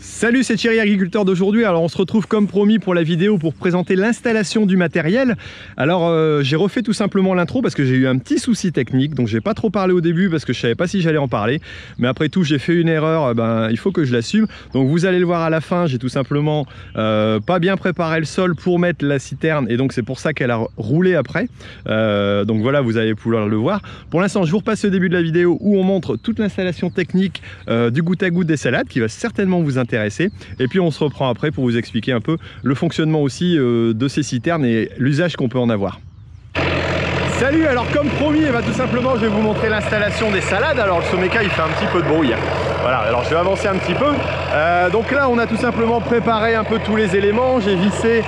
Salut, c'est Thierry, agriculteur d'aujourd'hui. Alors on se retrouve comme promis pour la vidéo pour présenter l'installation du matériel. Alors j'ai refait tout simplement l'intro parce que j'ai eu un petit souci technique, donc j'ai pas trop parlé au début parce que je savais pas si j'allais en parler. Mais après tout, j'ai fait une erreur, il faut que je l'assume. Donc vous allez le voir à la fin, j'ai tout simplement pas bien préparé le sol pour mettre la citerne et donc c'est pour ça qu'elle a roulé après. Donc voilà, vous allez pouvoir le voir. Pour l'instant, je vous repasse le début de la vidéo où on montre toute l'installation technique du goutte à goutte des salades qui va certainement vous intéresser. Et puis on se reprend après pour vous expliquer un peu le fonctionnement aussi de ces citernes et l'usage qu'on peut en avoir. Salut, alors comme promis, tout simplement je vais vous montrer l'installation des salades. Alors le Someca il fait un petit peu de bruit. Voilà, alors je vais avancer un petit peu. Donc là on a tout simplement préparé un peu tous les éléments. J'ai vissé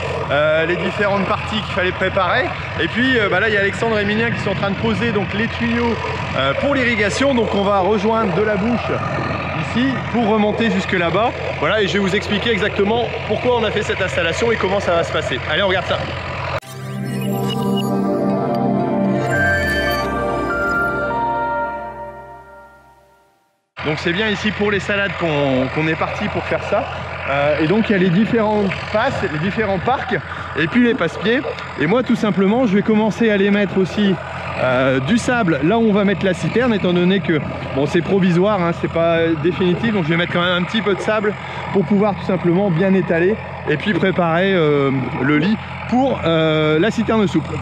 les différentes parties qu'il fallait préparer. Et puis là il y a Alexandre et Emilien qui sont en train de poser donc les tuyaux pour l'irrigation. Donc on va rejoindre de la bouche ici pour remonter jusque là-bas. Voilà, et je vais vous expliquer exactement pourquoi on a fait cette installation et comment ça va se passer. Allez, on regarde ça. Donc c'est bien ici pour les salades qu'on est parti pour faire ça. Et donc il y a les différentes passes, les différents parcs et puis les passe-pieds. Et moi tout simplement je vais commencer à les mettre aussi du sable là où on va mettre la citerne, étant donné que bon c'est provisoire, hein, c'est pas définitif, donc je vais mettre quand même un petit peu de sable pour pouvoir tout simplement bien étaler et puis préparer le lit pour la citerne souple.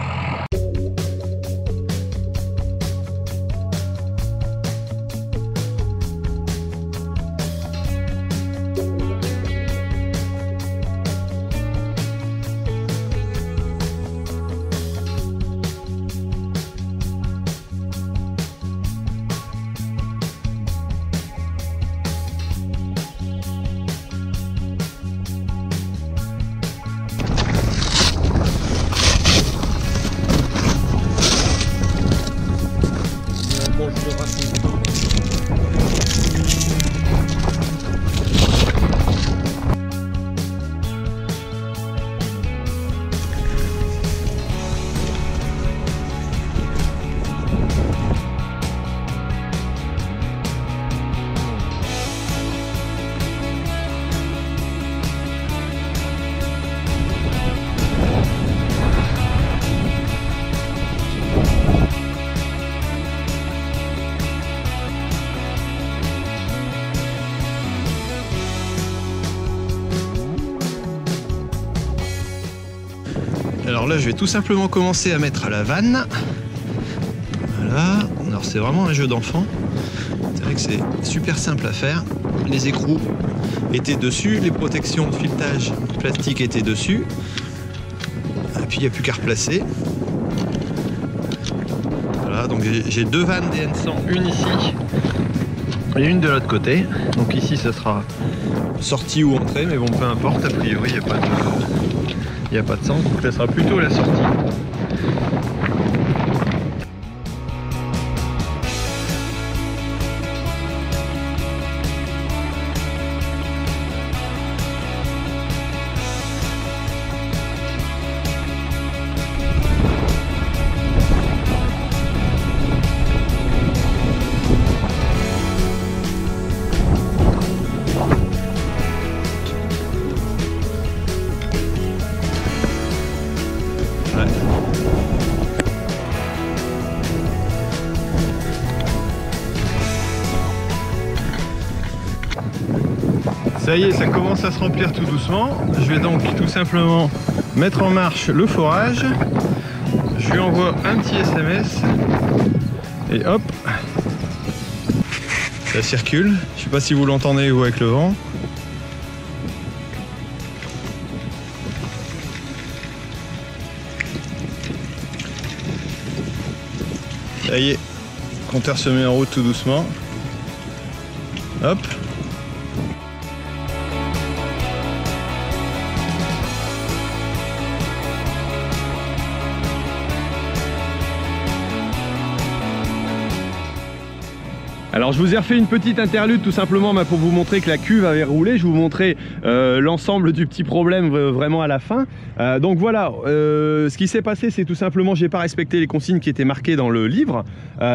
Alors là je vais tout simplement commencer à mettre la vanne. Voilà, alors c'est vraiment un jeu d'enfant. C'est vrai que c'est super simple à faire. Les écrous étaient dessus, les protections de filetage plastique étaient dessus. Et puis il n'y a plus qu'à replacer. Voilà, donc j'ai deux vannes DN100, une ici et une de l'autre côté. Donc ici ça sera sortie ou entrée, mais bon peu importe, a priori il n'y a pas de sens, donc ça sera plutôt la sortie. Ça y est, ça commence à se remplir tout doucement. Je vais donc tout simplement mettre en marche le forage. Je lui envoie un petit SMS et hop, ça circule. Je sais pas si vous l'entendez ou avec le vent. Ça y est, le compteur se met en route tout doucement. Hop. Alors je vous ai refait une petite interlude tout simplement pour vous montrer que la cuve avait roulé. Je vous montrais l'ensemble du petit problème vraiment à la fin. Donc voilà, ce qui s'est passé, c'est tout simplement j'ai pas respecté les consignes qui étaient marquées dans le livre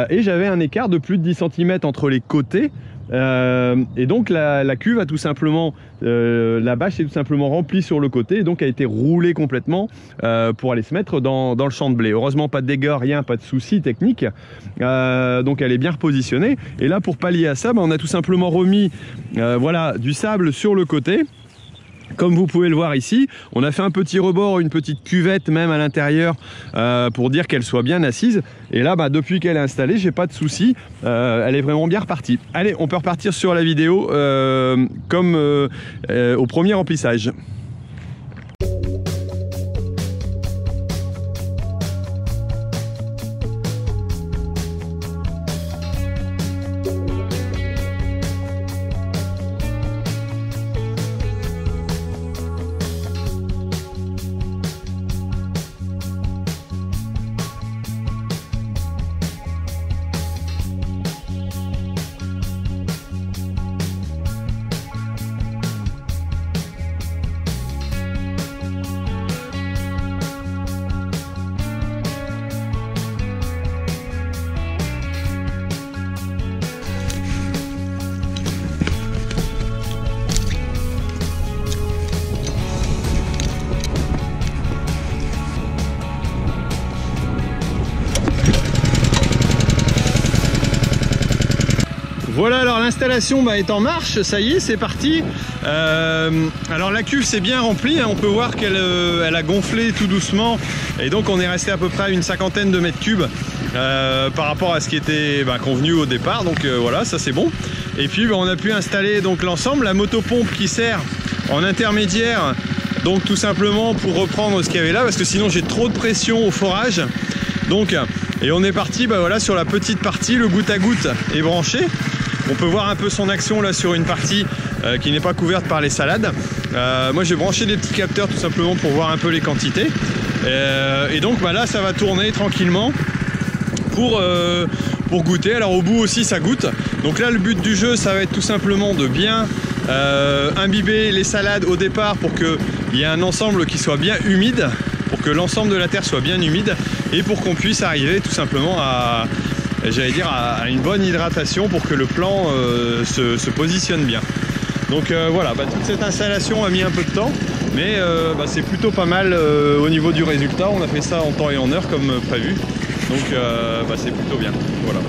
et j'avais un écart de plus de 10 cm entre les côtés. Et donc la cuve a tout simplement, la bâche est tout simplement remplie sur le côté et donc a été roulée complètement pour aller se mettre dans le champ de blé. Heureusement pas de dégâts, rien, pas de soucis techniques, donc elle est bien repositionnée. Et là pour pallier à ça, on a tout simplement remis voilà, du sable sur le côté. Comme vous pouvez le voir ici, on a fait un petit rebord, une petite cuvette même à l'intérieur pour dire qu'elle soit bien assise. Et là, depuis qu'elle est installée, j'ai pas de souci. Elle est vraiment bien repartie. Allez, on peut repartir sur la vidéo comme au premier remplissage. Voilà, alors l'installation est en marche, ça y est, c'est parti. Alors la cuve c'est bien remplie, hein, on peut voir qu'elle elle a gonflé tout doucement et donc on est resté à peu près à une 50aine de mètres cubes par rapport à ce qui était convenu au départ, donc voilà, ça c'est bon. Et puis on a pu installer donc l'ensemble, la motopompe qui sert en intermédiaire, donc tout simplement pour reprendre ce qu'il y avait là, parce que sinon j'ai trop de pression au forage. Donc, et on est parti voilà, sur la petite partie, le goutte à goutte est branché. On peut voir un peu son action là sur une partie qui n'est pas couverte par les salades. Moi j'ai branché des petits capteurs tout simplement pour voir un peu les quantités. Et donc là ça va tourner tranquillement pour goûter. Alors au bout aussi ça goûte. Donc là le but du jeu ça va être tout simplement de bien imbiber les salades au départ pour qu'il y ait un ensemble qui soit bien humide, pour que l'ensemble de la terre soit bien humide et pour qu'on puisse arriver tout simplement à une bonne hydratation pour que le plant se positionne bien. Donc voilà, toute cette installation a mis un peu de temps, mais c'est plutôt pas mal au niveau du résultat. On a fait ça en temps et en heure comme prévu, donc c'est plutôt bien. Voilà.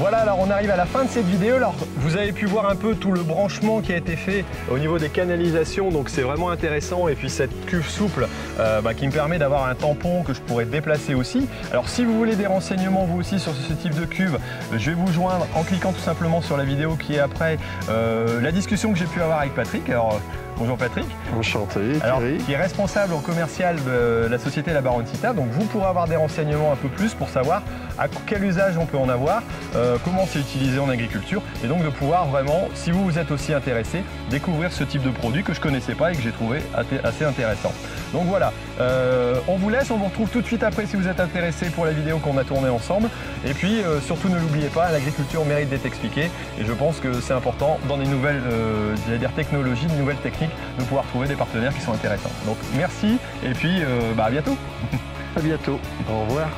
Voilà, alors on arrive à la fin de cette vidéo. Alors vous avez pu voir un peu tout le branchement qui a été fait au niveau des canalisations, donc c'est vraiment intéressant. Et puis cette cuve souple qui me permet d'avoir un tampon que je pourrais déplacer aussi. Alors si vous voulez des renseignements vous aussi sur ce type de cuve, je vais vous joindre en cliquant tout simplement sur la vidéo qui est après la discussion que j'ai pu avoir avec Patrick. Alors bonjour Patrick. Enchanté, alors, Thierry. Qui est responsable en commercial de la société La Baronne-Sita. Donc vous pourrez avoir des renseignements un peu plus pour savoir à quel usage on peut en avoir, comment c'est utilisé en agriculture, et donc de pouvoir vraiment, si vous êtes aussi intéressé, découvrir ce type de produit que je ne connaissais pas et que j'ai trouvé assez intéressant. Donc voilà, on vous laisse, on vous retrouve tout de suite après si vous êtes intéressé pour la vidéo qu'on a tournée ensemble. Et puis surtout ne l'oubliez pas, l'agriculture mérite d'être expliquée, et je pense que c'est important dans des nouvelles technologies, des nouvelles techniques, de pouvoir trouver des partenaires qui sont intéressants. Donc merci, et puis à bientôt. À bientôt, au revoir.